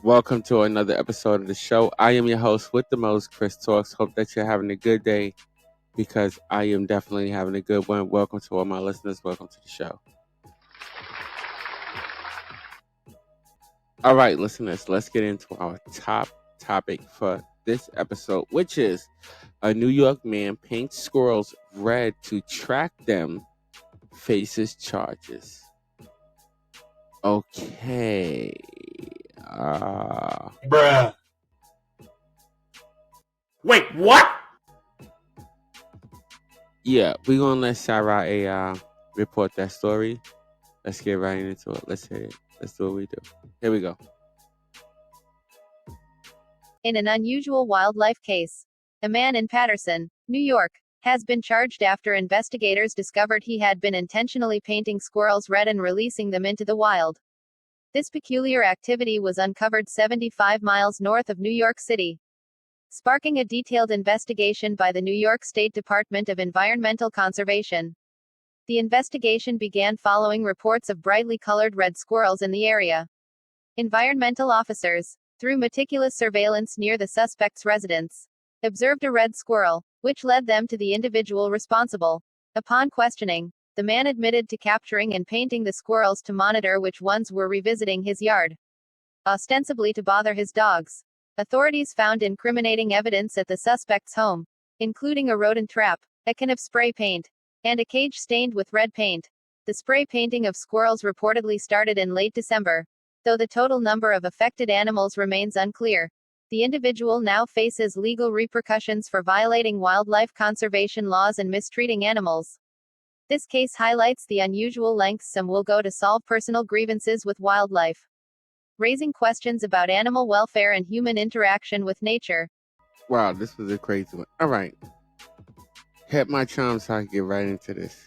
Welcome to another episode of the show. I am your host with the most, Chris Talks. Hope that you're having a good day because I am definitely having a good one. Welcome to all my listeners. Welcome to the show. All right, listeners, let's get into our top topic for this episode, which is a New York man paints squirrels red to track them, faces charges. Okay. Bruh. Wait, what? Yeah, we're going to let Sarah report that story. Let's get right into it. Let's hear it. Let's do what we do. Here we go. In an unusual wildlife case, a man in Paterson, New York, has been charged after investigators discovered he had been intentionally painting squirrels red and releasing them into the wild. This peculiar activity was uncovered 75 miles north of New York City, sparking a detailed investigation by the New York State Department of Environmental Conservation. The investigation began following reports of brightly colored red squirrels in the area. Environmental officers, through meticulous surveillance near the suspect's residence, observed a red squirrel, which led them to the individual responsible. Upon questioning, the man admitted to capturing and painting the squirrels to monitor which ones were revisiting his yard, ostensibly to bother his dogs. Authorities found incriminating evidence at the suspect's home, including a rodent trap, a can of spray paint, and a cage stained with red paint. The spray painting of squirrels reportedly started in late December, though the total number of affected animals remains unclear. The individual now faces legal repercussions for violating wildlife conservation laws and mistreating animals. This case highlights the unusual lengths some will go to solve personal grievances with wildlife, raising questions about animal welfare and human interaction with nature. Wow, this was a crazy one. All right. Hit my charm so I can get right into this.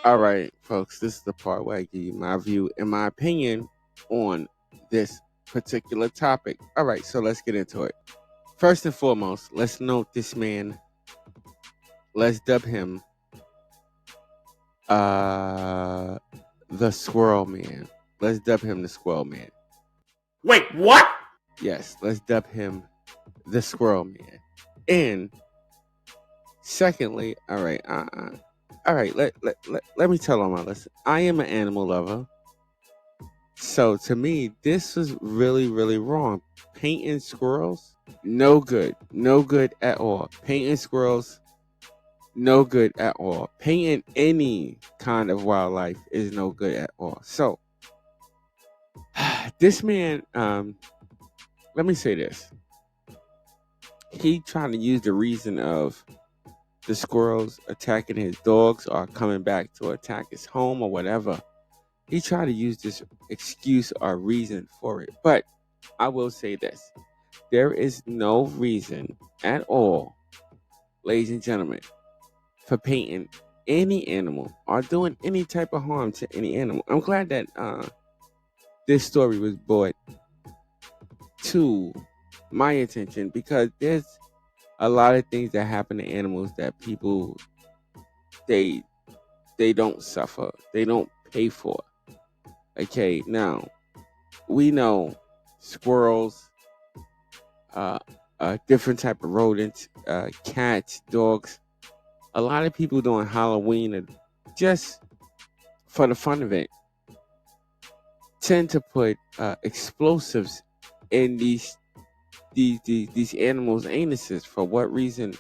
All right, folks, this is the part where I give you my view and my opinion on this particular topic. All right, so let's get into it. First and foremost, let's note this man. Let's dub him the Squirrel Man. Let's dub him the Squirrel Man. Wait, what? Yes, let's dub him the Squirrel Man. And secondly, all right, let me tell on my listen. I am an animal lover. So to me, this was really, really wrong. Painting squirrels, no good. No good at all. Painting squirrels, no good at all. Painting any kind of wildlife is no good at all. So this man, let me say this. He trying to use the reason of the squirrels attacking his dogs or coming back to attack his home or whatever. He tried to use this excuse or reason for it. But I will say this. There is no reason at all, ladies and gentlemen, for painting any animal or doing any type of harm to any animal. I'm glad that this story was brought to my attention because there's a lot of things that happen to animals that people they don't suffer, they don't pay for. Okay, now we know squirrels, different type of rodents, cats, dogs. A lot of people doing Halloween and just for the fun of it tend to put explosives in these animals' anuses. For what reason?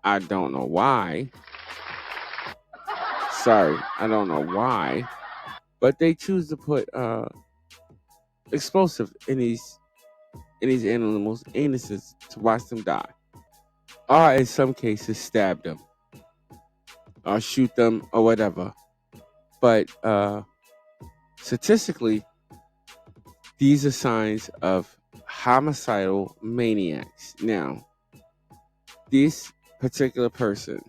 I don't know why. Sorry, I don't know why. But they choose to put explosive in these animals' anuses to watch them die. Or in some cases stab them. Or shoot them or whatever. But statistically, these are signs of homicidal maniacs. Now, this particular person,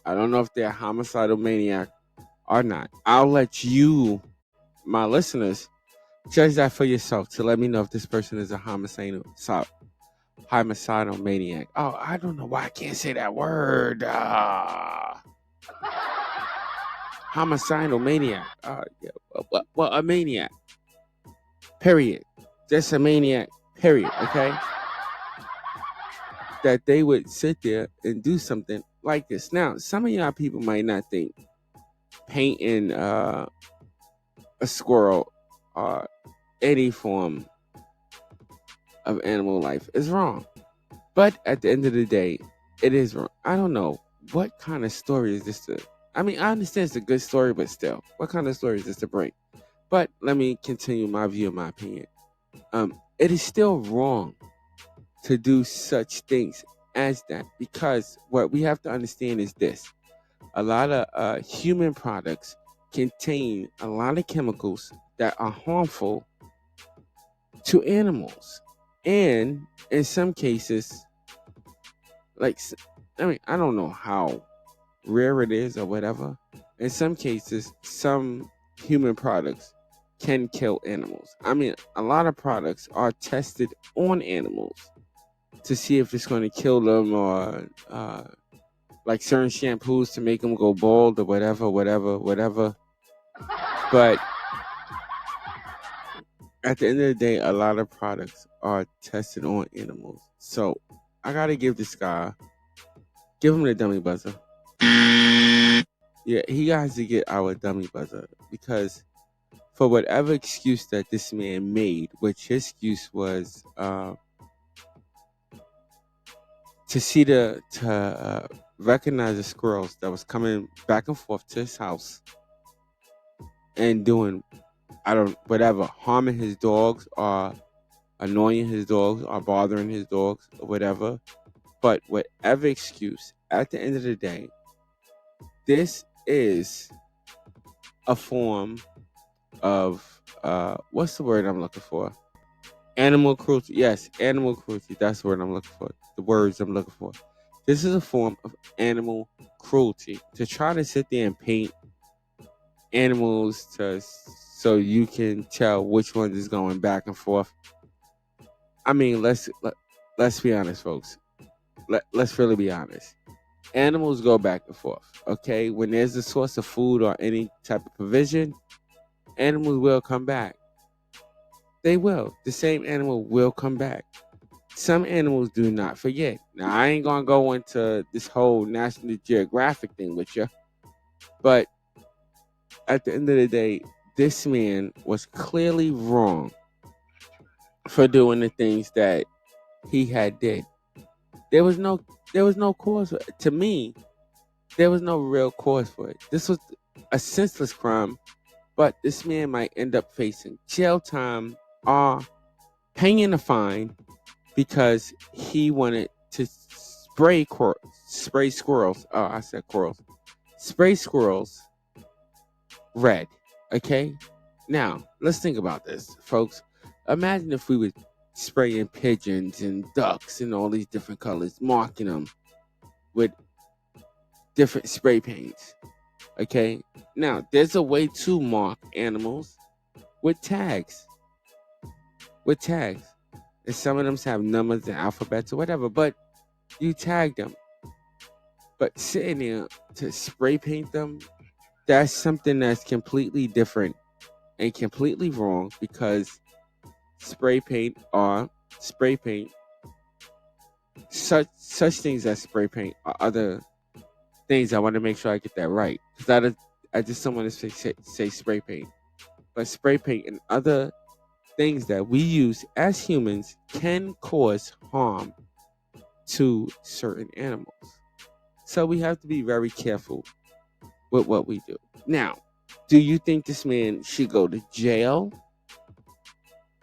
I don't know if they're a homicidal maniac or not. I'll let you, my listeners, judge that for yourself to let me know if this person is a homicidal maniac. Oh, I don't know why I can't say that word. homicidal maniac. Yeah, well, a maniac. Period. Just a maniac. Period. Okay. That they would sit there and do something like this. Now, some of y'all people might not think painting a squirrel or any form of animal life is wrong. But at the end of the day, it is wrong. I don't know what kind of story is this to. I mean, I understand it's a good story, but still, what kind of story is this to bring? But let me continue my view, my opinion. It is still wrong to do such things as that, because what we have to understand is this: a lot of human products contain a lot of chemicals that are harmful to animals, and in some cases, like, I mean, I don't know how rare it is or whatever. In some cases, some human products can kill animals. I mean, a lot of products are tested on animals to see if it's going to kill them, or like certain shampoos to make them go bald or whatever. But at the end of the day, a lot of products are tested on animals. So I gotta give this guy, give him the dummy buzzer. Yeah, he has to get our dummy buzzer, because for whatever excuse that this man made, which his excuse was to recognize the squirrels that was coming back and forth to his house and doing, I don't, whatever, harming his dogs or annoying his dogs or bothering his dogs or whatever. But whatever excuse, at the end of the day, this is a form of what's the word I'm looking for? Animal cruelty. Yes, animal cruelty. That's the word I'm looking for. The words I'm looking for. This is a form of animal cruelty. To try to sit there and paint animals so you can tell which one is going back and forth. I mean, let's be honest, folks. Let's really be honest. Animals go back and forth. Okay, when there's a source of food or any type of provision, animals will come back. They will. The same animal will come back. Some animals do not forget. Now, I ain't gonna go into this whole National Geographic thing with you, but at the end of the day, this man was clearly wrong for doing the things that he had did. There was no cause for it. To me, there was no real cause for it. This was a senseless crime, but this man might end up facing jail time or paying a fine because he wanted to spray squirrels. Oh, I said squirrels. Spray squirrels red. Okay? Now, let's think about this, folks. Imagine if we were spraying pigeons and ducks and all these different colors, marking them with different spray paints. Okay? Now, there's a way to mark animals with tags. With tags. And some of them have numbers and alphabets or whatever, but you tag them. But sitting there to spray paint them, that's something that's completely different and completely wrong, because spray paint, such things as spray paint or other things. I want to make sure I get that right, because I just don't want to say spray paint, but spray paint and other things that we use as humans can cause harm to certain animals. So we have to be very careful with what we do. Now, do you think this man should go to jail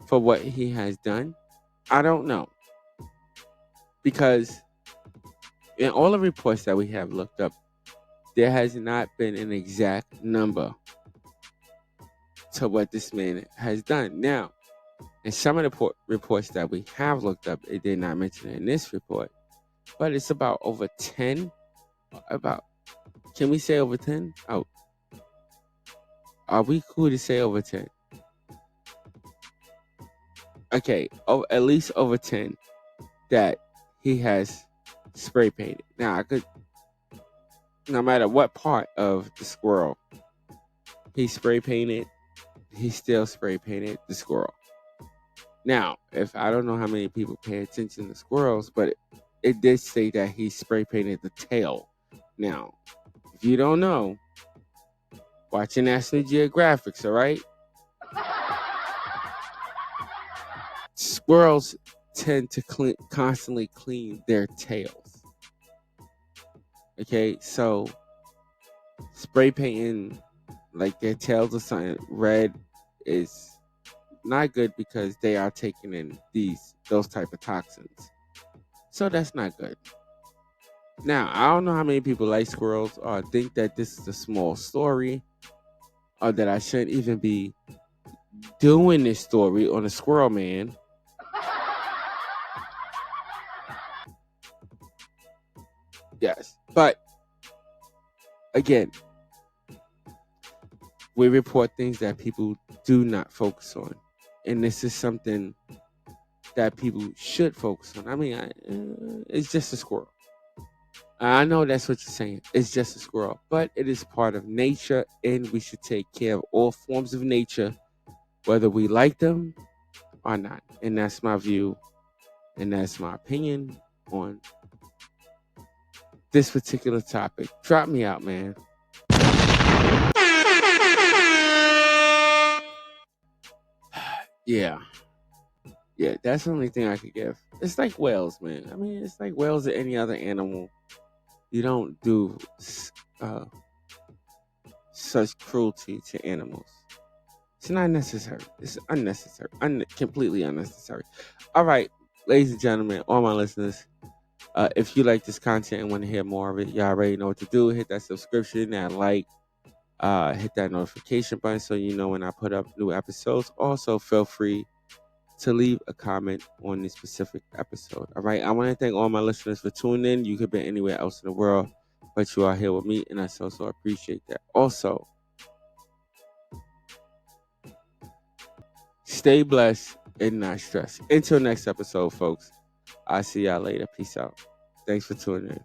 for what he has done? I don't know. Because in all the reports that we have looked up, there has not been an exact number to what this man has done. Now, in some of the reports that we have looked up, it did not mention it in this report, but it's about over 10. Can we say over 10? Oh, are we cool to say over 10? Okay, at least over 10 that he has spray painted. Now, no matter what part of the squirrel he spray painted. He still spray painted the squirrel. Now, if I don't know how many people pay attention to squirrels, but it did say that he spray painted the tail. Now, if you don't know, watch your National Geographics, all right? Squirrels tend to constantly clean their tails. Okay, so spray painting like their tails or something red is not good because they are taking in those type of toxins. So that's not good. Now, I don't know how many people like squirrels or think that this is a small story or that I shouldn't even be doing this story on a squirrel man. Yes. But again, we report things that people do not focus on. And this is something that people should focus on. I mean, it's just a squirrel. I know that's what you're saying. It's just a squirrel, but it is part of nature, and we should take care of all forms of nature, whether we like them or not. And that's my view, and that's my opinion on this particular topic. Drop me out, man. Yeah. Yeah, that's the only thing I could give. It's like whales, man. I mean, it's like whales or any other animal. You don't do such cruelty to animals. It's not necessary. It's unnecessary. Completely unnecessary. All right, ladies and gentlemen, all my listeners, if you like this content and want to hear more of it, y'all already know what to do. Hit that subscription, that like, hit that notification button so you know when I put up new episodes. Also, feel free to leave a comment on this specific episode. All right. I want to thank all my listeners for tuning in. You could be anywhere else in the world, but you are here with me, and I so appreciate that. Also, stay blessed and not stressed. Until next episode, folks. I'll see y'all later. Peace out. Thanks for tuning in.